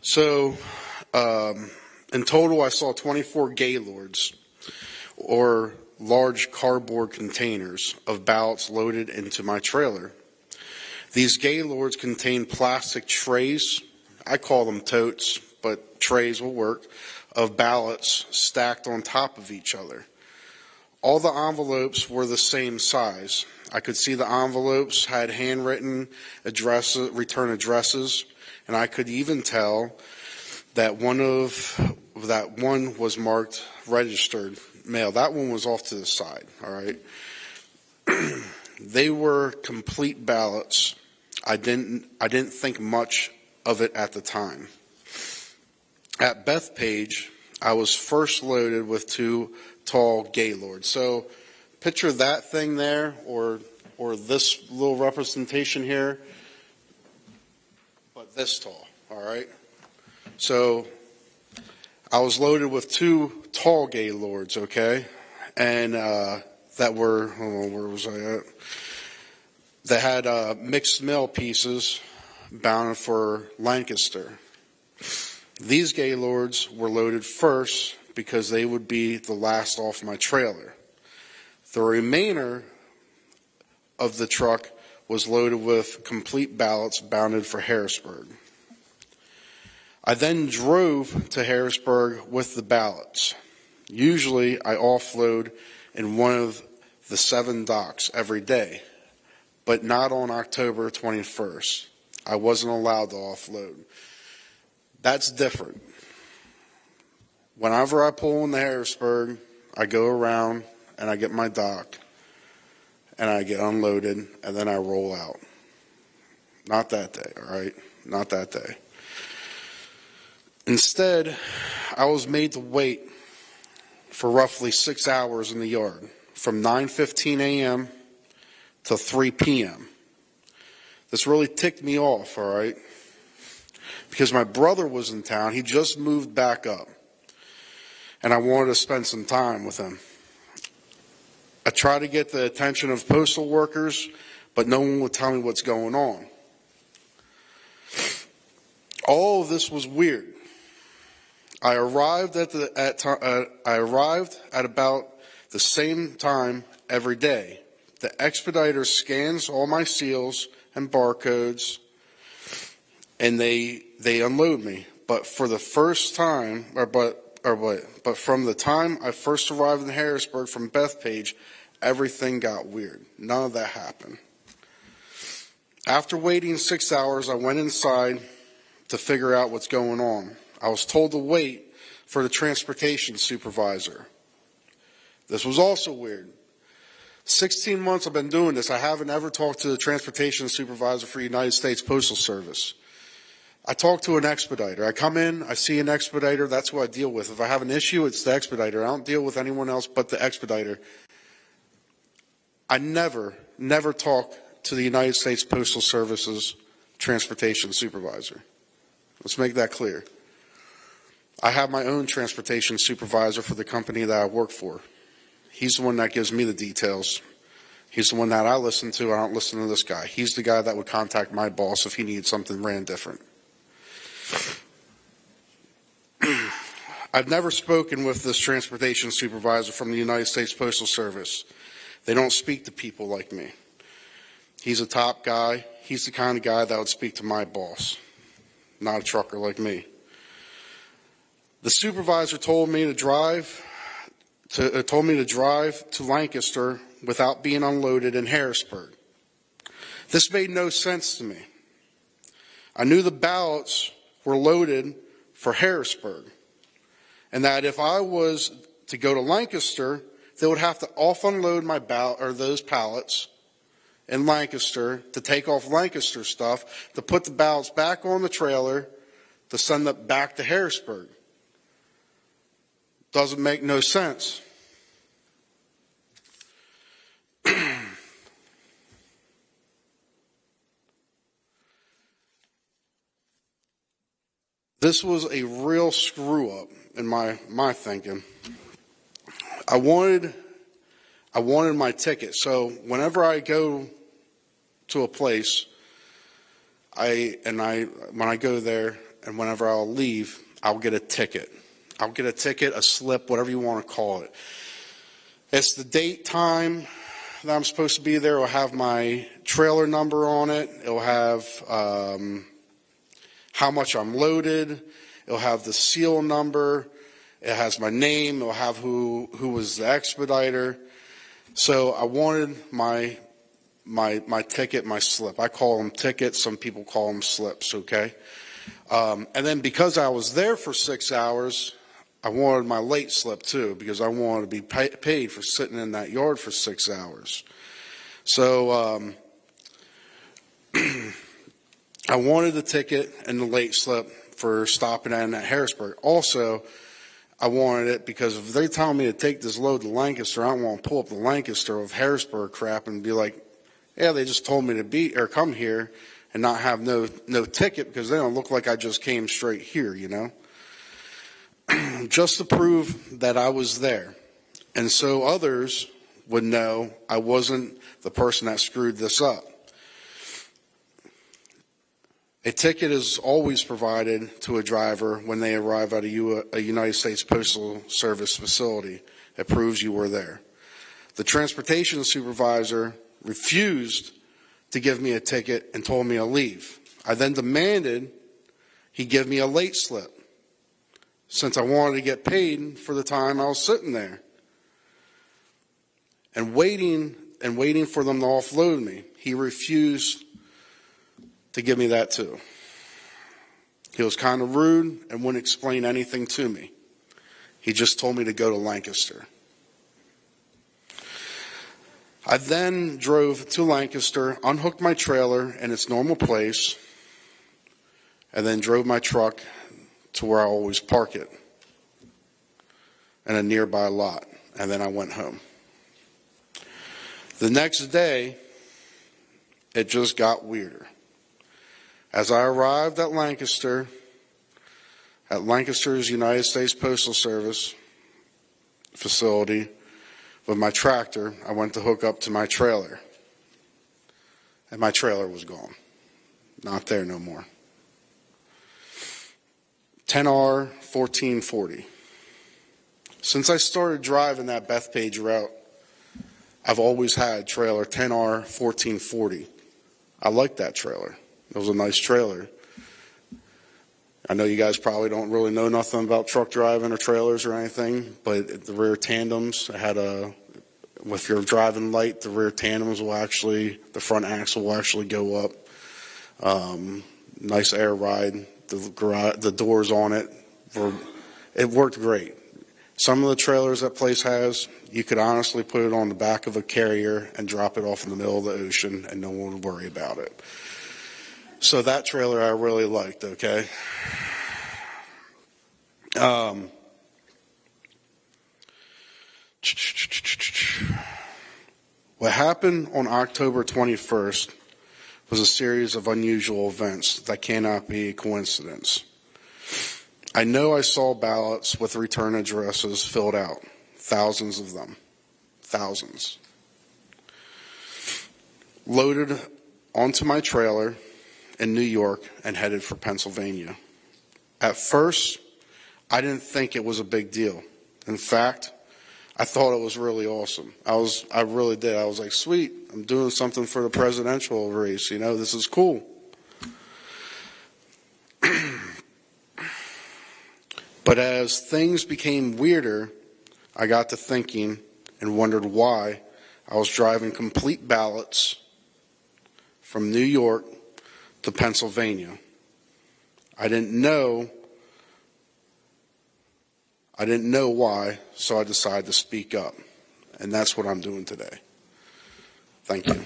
So, in total, I saw 24 gaylords, or large cardboard containers of ballots loaded into my trailer. These gaylords contain plastic trays, I call them totes, but trays will work, of ballots stacked on top of each other. All the envelopes were the same size. I could see the envelopes had handwritten return addresses, and I could even tell that one was marked registered mail. That one was off to the side, all right? They were complete ballots. I didn't think much of it at the time. At Bethpage, I was first loaded with 2 tall gaylords. So picture that thing there, or this little representation here, but this tall, all right? So I was loaded with 2 tall gaylords, okay? And that were, where was I at? That had mixed mail pieces bound for Lancaster. These gaylords were loaded first because they would be the last off my trailer. The remainder of the truck was loaded with complete ballots bounded for Harrisburg. I then drove to Harrisburg with the ballots. Usually I offload in one of the 7 docks every day, but not on October 21st. I wasn't allowed to offload. That's different. Whenever I pull into Harrisburg, I go around and I get my dock and I get unloaded and then I roll out. Not that day, all right? Not that day. Instead, I was made to wait for roughly 6 hours in the yard, from 9:15 a.m. to 3 p.m. This really ticked me off, all right? Because my brother was in town. He just moved back up. And I wanted to spend some time with him. I tried to get the attention of postal workers, but no one would tell me what's going on. All of this was weird. I arrived at about the same time every day. The expediter scans all my seals and barcodes, and they unload me. But for the first time, but from the time I first arrived in Harrisburg from Bethpage, everything got weird. None of that happened. After waiting 6 hours, I went inside to figure out what's going on. I was told to wait for the transportation supervisor. This was also weird. 16 months I've been doing this. I haven't ever talked to the transportation supervisor for the United States Postal Service. I talk to an expediter. I come in, I see an expediter, that's who I deal with. If I have an issue, it's the expediter. I don't deal with anyone else but the expediter. I never talk to the United States Postal Service's transportation supervisor. Let's make that clear. I have my own transportation supervisor for the company that I work for. He's the one that gives me the details. He's the one that I listen to. I don't listen to this guy. He's the guy that would contact my boss if he needed something ran different. I've never spoken with this transportation supervisor from the United States Postal Service. They don't speak to people like me. He's a top guy. He's the kind of guy that would speak to my boss, not a trucker like me. The supervisor told me to drive to Lancaster without being unloaded in Harrisburg. This made no sense to me. I knew the ballots were loaded for Harrisburg, and that if I was to go to Lancaster, they would have to off-unload my those pallets in Lancaster to take off Lancaster stuff, to put the ballots back on the trailer, to send it back to Harrisburg. Doesn't make no sense. This was a real screw up in my thinking. I wanted my ticket. So whenever I go to a place, when I go there, and whenever I'll leave, I'll get a ticket. I'll get a ticket, a slip, whatever you want to call it. It's the date, time that I'm supposed to be there. It'll have my trailer number on it. It'll have how much I'm loaded. It'll have the seal number. It has my name. It'll have who was the expediter. So I wanted my ticket, my slip. I call them tickets. Some people call them slips, okay? And then because I was there for 6 hours, I wanted my late slip too, because I wanted to be paid for sitting in that yard for 6 hours. So I wanted the ticket and the late slip for stopping in at Harrisburg. Also, I wanted it because if they're telling me to take this load to Lancaster, I don't want to pull up the Lancaster of Harrisburg crap and be like, yeah, they just told me to come here and not have no ticket, because they don't look like I just came straight here, you know. Just to prove that I was there. And so others would know I wasn't the person that screwed this up. A ticket is always provided to a driver when they arrive at a United States Postal Service facility. It proves you were there. The transportation supervisor refused to give me a ticket and told me to leave. I then demanded he give me a late slip, since I wanted to get paid for the time I was sitting there. And waiting for them to offload me. He refused to give me that too. He was kind of rude and wouldn't explain anything to me. He just told me to go to Lancaster. I then drove to Lancaster, unhooked my trailer in its normal place, and then drove my truck to where I always park it, in a nearby lot, and then I went home. The next day, it just got weirder. As I arrived at Lancaster's United States Postal Service facility with my tractor, I went to hook up to my trailer, and my trailer was gone. Not there no more. 10R 1440. Since I started driving that Bethpage route, I've always had trailer 10R 1440. I like that trailer. It was a nice trailer. I know you guys probably don't really know nothing about truck driving or trailers or anything, but the rear tandems, if you're driving light, the rear tandems the front axle will actually go up. Nice air ride. The doors on it worked great. Some of the trailers that place has, you could honestly put it on the back of a carrier and drop it off in the middle of the ocean and no one would worry about it. So that trailer I really liked, okay? What happened on October 21st was a series of unusual events that cannot be a coincidence. I know I saw ballots with return addresses filled out, thousands of them, thousands. Loaded onto my trailer in New York and headed for Pennsylvania. At first, I didn't think it was a big deal. In fact, I thought it was really awesome. I really did. I was like, sweet, I'm doing something for the presidential race. You know, this is cool. But as things became weirder, I got to thinking and wondered why I was driving complete ballots from New York to Pennsylvania. I didn't know why, so I decided to speak up. And that's what I'm doing today. Thank you.